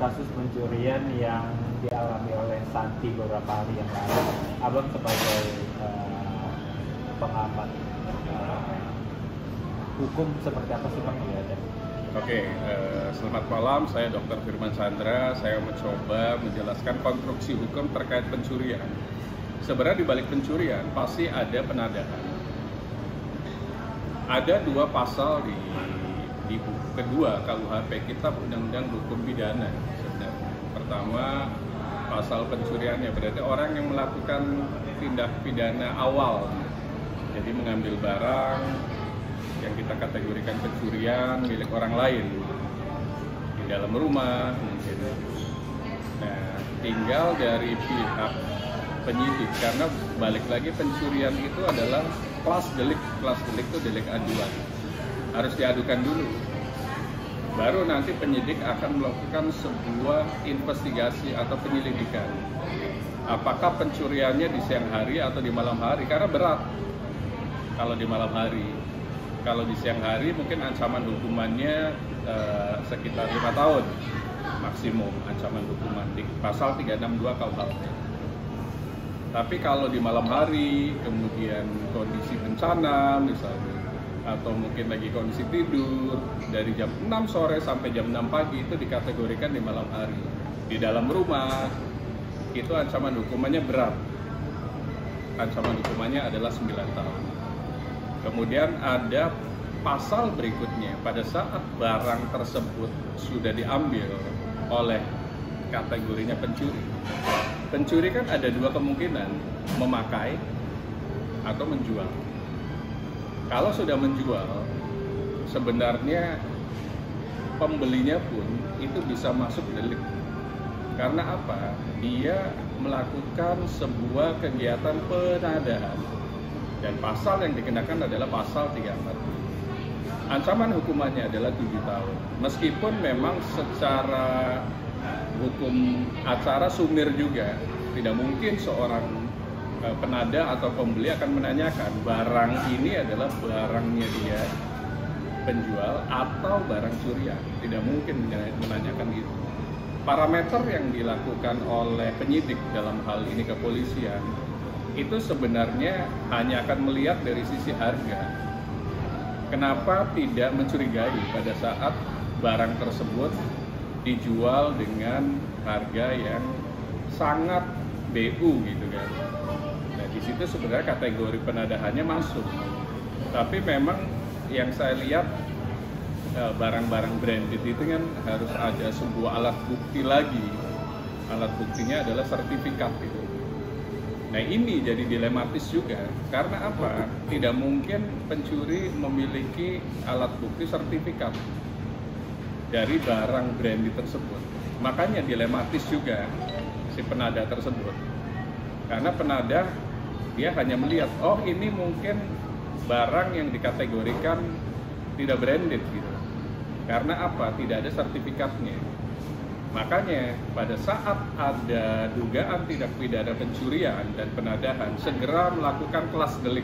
kasus pencurian yang dialami oleh Santi beberapa hari yang lalu. Abang sebagai pengamat hukum seperti apa sih Pak melihatnya? Oke, selamat malam. Saya Dr. Firman Chandra. Saya mencoba menjelaskan konstruksi hukum terkait pencurian. Sebenarnya di balik pencurian pasti ada penadahan. Ada dua pasal di buku kedua KUHP kita, Undang-Undang Hukum Pidana. Pertama, pasal pencurian ya berarti orang yang melakukan tindak pidana awal, jadi mengambil barang yang kita kategorikan pencurian milik orang lain di dalam rumah mungkin. Nah, tinggal dari pihak penyidik, karena balik lagi pencurian itu adalah kelas delik itu delik aduan, harus diadukan dulu, baru nanti penyidik akan melakukan sebuah investigasi atau penyelidikan apakah pencuriannya di siang hari atau di malam hari, karena berat kalau di malam hari. Kalau di siang hari mungkin ancaman hukumannya sekitar 5 tahun maksimum ancaman hukuman di pasal 362 KUHP. Tapi kalau di malam hari, kemudian kondisi bencana misalnya, atau mungkin lagi kondisi tidur, dari jam 6 sore sampai jam 6 pagi itu dikategorikan di malam hari. Di dalam rumah, itu ancaman hukumannya berat. Ancaman hukumannya adalah 9 tahun. Kemudian ada pasal berikutnya, pada saat barang tersebut sudah diambil oleh kategorinya pencuri. Pencuri kan ada dua kemungkinan, memakai atau menjual. Kalau sudah menjual, sebenarnya pembelinya pun itu bisa masuk delik. Karena apa? Dia melakukan sebuah kegiatan penadahan. Dan pasal yang dikenakan adalah pasal 34. Ancaman hukumannya adalah 7 tahun. Meskipun memang secara hukum acara sumir juga, tidak mungkin seorang penada atau pembeli akan menanyakan barang ini adalah barangnya dia penjual atau barang curian. Tidak mungkin menanyakan itu. Parameter yang dilakukan oleh penyidik dalam hal ini kepolisian itu sebenarnya hanya akan melihat dari sisi harga. Kenapa tidak mencurigai pada saat barang tersebut dijual dengan harga yang sangat BU gitu kan. Nah, di situ sebenarnya kategori penadahannya masuk. Tapi memang yang saya lihat barang-barang branded itu kan harus ada sebuah alat bukti lagi. Alat buktinya adalah sertifikat gitu. Nah, ini jadi dilematis juga, karena apa? Tidak mungkin pencuri memiliki alat bukti sertifikat dari barang branded tersebut. Makanya dilematis juga si penada tersebut. Karena penada dia hanya melihat, oh ini mungkin barang yang dikategorikan tidak branded gitu. Karena apa? Tidak ada sertifikatnya. Makanya pada saat ada dugaan tindak pidana pencurian dan penadahan, segera melakukan kelas delik,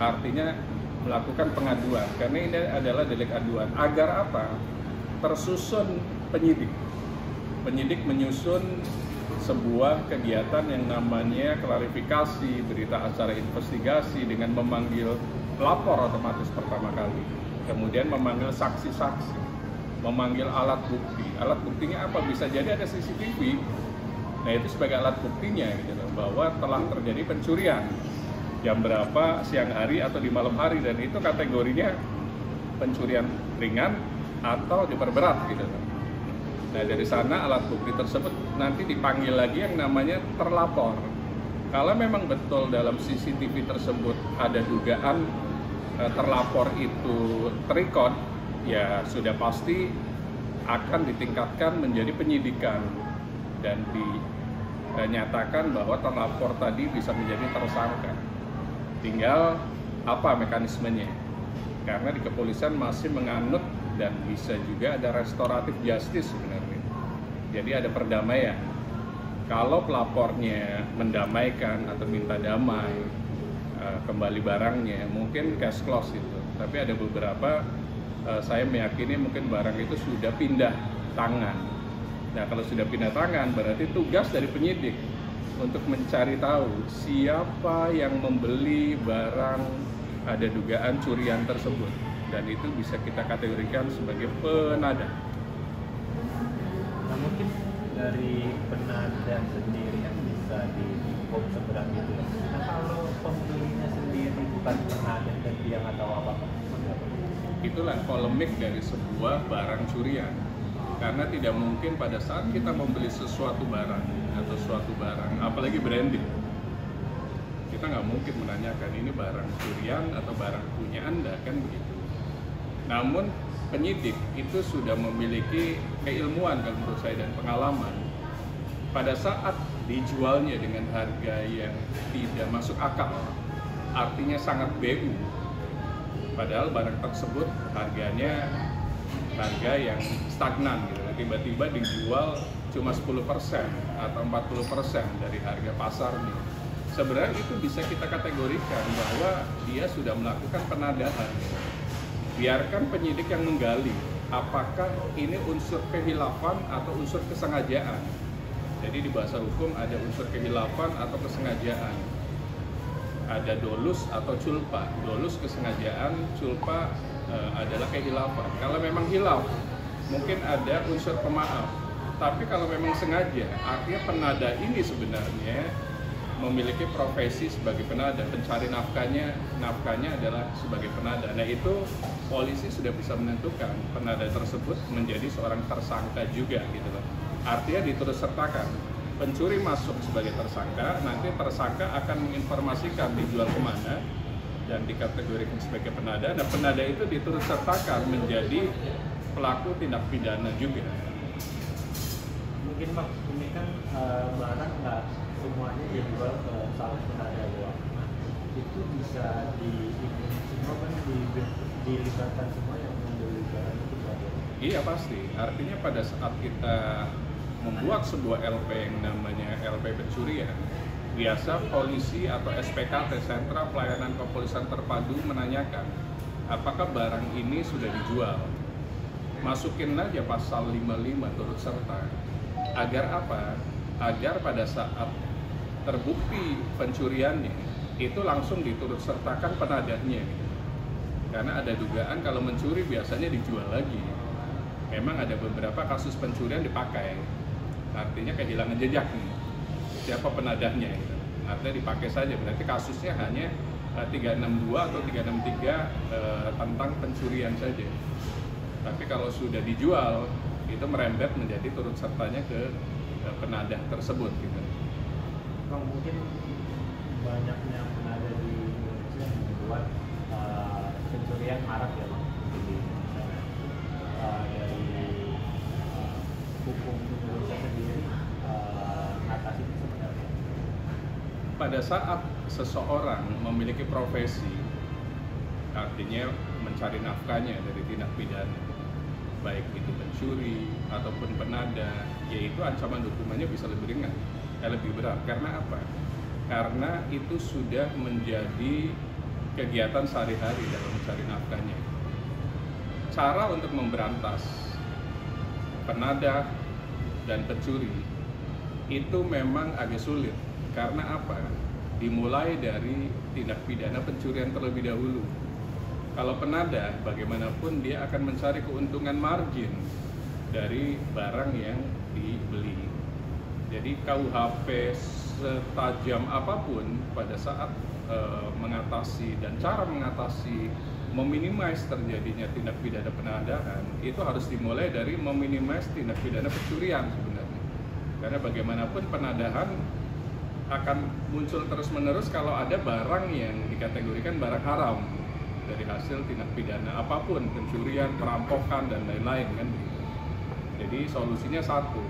artinya melakukan pengaduan, karena ini adalah delik aduan. Agar apa? Tersusun penyidik. Penyidik menyusun sebuah kegiatan yang namanya klarifikasi, berita acara investigasi dengan memanggil pelapor otomatis pertama kali, kemudian memanggil saksi-saksi, memanggil alat bukti. Alat buktinya apa? Bisa jadi ada CCTV. Nah, itu sebagai alat buktinya gitu, bahwa telah terjadi pencurian jam berapa, siang hari atau di malam hari, dan itu kategorinya pencurian ringan atau diperberat gitu. Nah, dari sana alat bukti tersebut nanti dipanggil lagi yang namanya terlapor. Kalau memang betul dalam CCTV tersebut ada dugaan terlapor itu terikot, ya sudah pasti akan ditingkatkan menjadi penyidikan dan dinyatakan bahwa terlapor tadi bisa menjadi tersangka. Tinggal apa mekanismenya? Karena di kepolisian masih menganut dan bisa juga ada restoratif justice sebenarnya. Jadi ada perdamaian. Kalau pelapornya mendamaikan atau minta damai, kembali barangnya, mungkin cash close itu. Tapi ada beberapa saya meyakini mungkin barang itu sudah pindah tangan Nah, kalau sudah pindah tangan, berarti tugas dari penyidik untuk mencari tahu siapa yang membeli barang ada dugaan curian tersebut. Dan itu bisa kita kategorikan sebagai penadah. Nah mungkin dari penadah sendiri kan bisa dihukum seberat itu ya. Nah kalau pembelinya sendiri bukan penadah dan dia nggak tahu apa-apa, Itulah polemik dari sebuah barang curian. Karena tidak mungkin pada saat kita membeli sesuatu barang atau suatu barang, apalagi branded, kita nggak mungkin menanyakan ini barang curian atau barang punya Anda, kan begitu. Namun penyidik itu sudah memiliki keilmuan kalau menurut saya dan pengalaman. Pada saat dijualnya dengan harga yang tidak masuk akal, artinya sangat BU, padahal barang tersebut harganya harga yang stagnan gitu. Tiba-tiba dijual cuma 10% atau 40% dari harga pasarnya. Sebenarnya itu bisa kita kategorikan bahwa dia sudah melakukan penadahan. Biarkan penyidik yang menggali apakah ini unsur kehilafan atau unsur kesengajaan. Jadi di bahasa hukum ada unsur kehilafan atau kesengajaan. Ada dolus atau culpa. Dolus kesengajaan, culpa adalah kehilafan. Kalau memang hilaf, mungkin ada unsur pemaaf. Tapi kalau memang sengaja, artinya penada ini sebenarnya memiliki profesi sebagai penada, pencari nafkahnya adalah sebagai penada. Nah itu polisi sudah bisa menentukan penada tersebut menjadi seorang tersangka juga gitu loh. Artinya diturut sertakan. Pencuri masuk sebagai tersangka, nanti tersangka akan menginformasikan dijual kemana dan dikategorikan sebagai penada. Nah penada itu diturut sertakan menjadi pelaku tindak pidana juga. Mungkin Bang, ini kan barang nggak semuanya dijual ke salah penada doang. Nah, itu bisa semua kan dilibatkan semua yang membeli barang itu ada. Iya pasti. Artinya pada saat kita membuat sebuah LP yang namanya LP pencurian, biasa polisi atau SPKT, Sentra Pelayanan Kepolisian Terpadu, menanyakan apakah barang ini sudah dijual. Masukin aja pasal 55 turut serta. Agar apa? Agar pada saat terbukti pencuriannya itu langsung diturut sertakan penadahnya. Karena ada dugaan kalau mencuri biasanya dijual lagi. Memang ada beberapa kasus pencurian dipakai. Artinya kehilangan jejak nih. Siapa penadahnya gitu. Artinya dipakai saja, berarti kasusnya hanya 362 atau 363 tentang pencurian saja. Tapi kalau sudah dijual, itu merembet menjadi turut sertanya ke penadah tersebut gitu. Bang, mungkin banyaknya penadah di Indonesia yang membuat pencurian marak ya Bang. Jadi dari hukum Indonesia sendiri mengatasi itu sebenarnya. Pada saat seseorang memiliki profesi, artinya mencari nafkahnya dari tindak pidana, baik itu pencuri ataupun penada, yaitu ancaman hukumannya bisa lebih ringan, lebih berat. Karena apa? Karena itu sudah menjadi kegiatan sehari-hari dalam mencari nafkahnya. Cara untuk memberantas penada dan pencuri itu memang agak sulit. Karena apa? Dimulai dari tindak pidana pencurian terlebih dahulu. Kalau penada, bagaimanapun dia akan mencari keuntungan margin dari barang yang dibeli. Jadi KUHP setajam apapun pada saat mengatasi dan cara mengatasi meminimais terjadinya tindak pidana penadahan, itu harus dimulai dari meminimais tindak pidana pencurian sebenarnya. Karena bagaimanapun penadahan akan muncul terus-menerus kalau ada barang yang dikategorikan barang haram dari hasil tindak pidana apapun, pencurian, perampokan, dan lain-lain kan begitu. Jadi solusinya satu,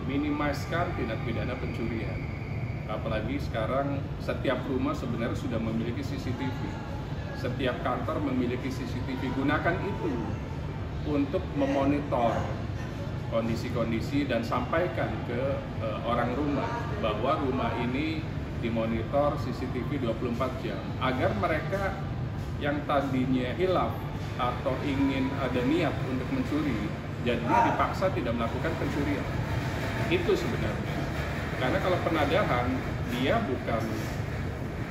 minimiskan tindak pidana pencurian. Apalagi sekarang setiap rumah sebenarnya sudah memiliki CCTV, setiap kantor memiliki CCTV. Gunakan itu untuk memonitor kondisi-kondisi dan sampaikan ke orang rumah bahwa rumah ini dimonitor CCTV 24 jam agar mereka yang tadinya hilaf atau ingin ada niat untuk mencuri jadinya dipaksa tidak melakukan pencurian. Itu sebenarnya. Karena kalau penadahan, dia bukan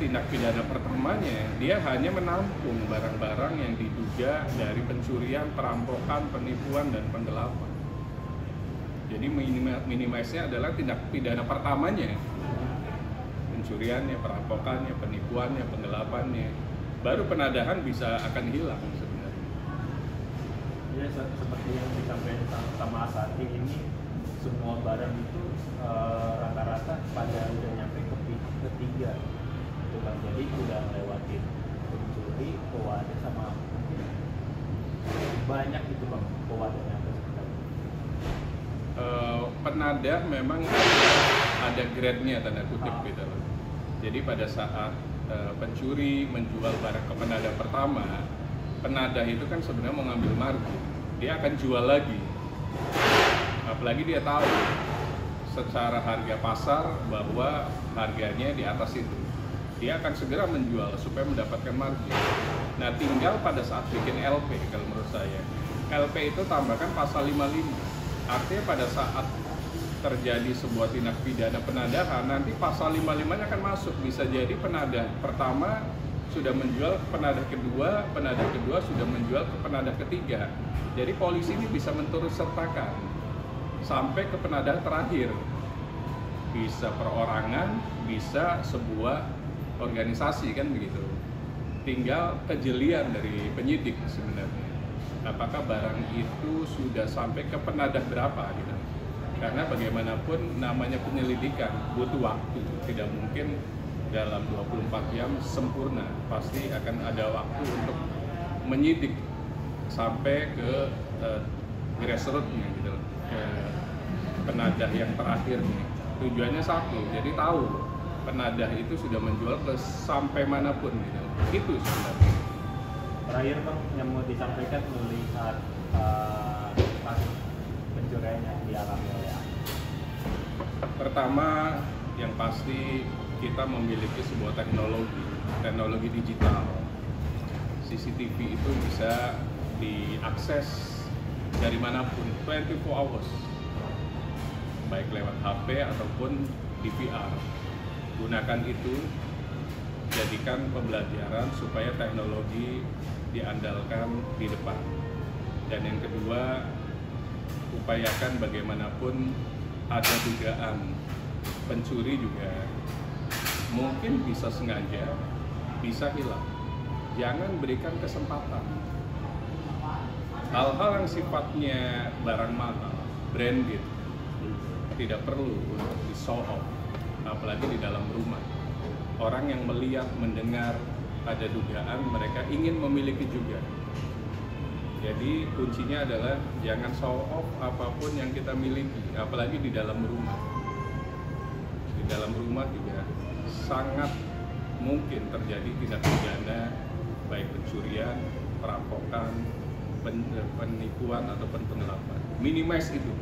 tindak pidana pertamanya, dia hanya menampung barang-barang yang diduga dari pencurian, perampokan, penipuan, dan penggelapan. Jadi minimalisnya adalah tindak pidana pertamanya, pencuriannya, perampokannya, penipuannya, penggelapannya. Baru penadahan bisa akan hilang sebenarnya. Ya, seperti yang disampaikan sama Asati ini, semua barang itu rata-rata pada udah nyampe ke ketiga, gitu kan. Jadi udah lewatin pencuri, pewadah, sama banyak itu bang pewadahnya. Penadah memang ada grade-nya tanda kutip gitu. Jadi pada saat pencuri menjual barang ke penadah pertama, penadah itu kan sebenarnya mau ngambil margin, dia akan jual lagi. Apalagi dia tahu secara harga pasar bahwa harganya di atas itu, dia akan segera menjual supaya mendapatkan margin. Nah, tinggal pada saat bikin LP, kalau menurut saya LP itu tambahkan pasal 55. Artinya pada saat terjadi sebuah tindak pidana penadahan, nanti pasal 55-nya akan masuk. Bisa jadi penadah pertama sudah menjual ke penadah kedua sudah menjual ke penadah ketiga. Jadi polisi ini bisa menturut sertakan sampai ke penadah terakhir. Bisa perorangan, bisa sebuah organisasi, kan begitu. Tinggal kejelian dari penyidik sebenarnya. Apakah barang itu sudah sampai ke penadah berapa gitu. Karena bagaimanapun namanya penyelidikan butuh waktu, tidak mungkin dalam 24 jam sempurna. Pasti akan ada waktu untuk menyidik sampai ke grassroots-nya gitu, ke penadah yang terakhir nih. Tujuannya satu, jadi tahu penadah itu sudah menjual ke sampai manapun gitu. Itu sebenarnya. Terakhir bang, yang mau disampaikan melihat kasus pencurian yang dialami oleh Pertama, yang pasti kita memiliki sebuah teknologi digital. CCTV itu bisa diakses dari manapun, 24 hours, baik lewat HP ataupun DVR. Gunakan itu, jadikan pembelajaran supaya teknologi diandalkan di depan. Dan yang kedua, upayakan bagaimanapun ada dugaan pencuri juga mungkin bisa sengaja, bisa hilang. Jangan berikan kesempatan. Hal-hal yang sifatnya barang mahal, branded, tidak perlu untuk di show off, apalagi di dalam rumah. Orang yang melihat, mendengar, ada dugaan mereka ingin memiliki juga. Jadi kuncinya adalah jangan show off apapun yang kita miliki, apalagi di dalam rumah. Di dalam rumah juga sangat mungkin terjadi tindak pidana, baik pencurian, perampokan, penipuan ataupun penggelapan. Minimize itu.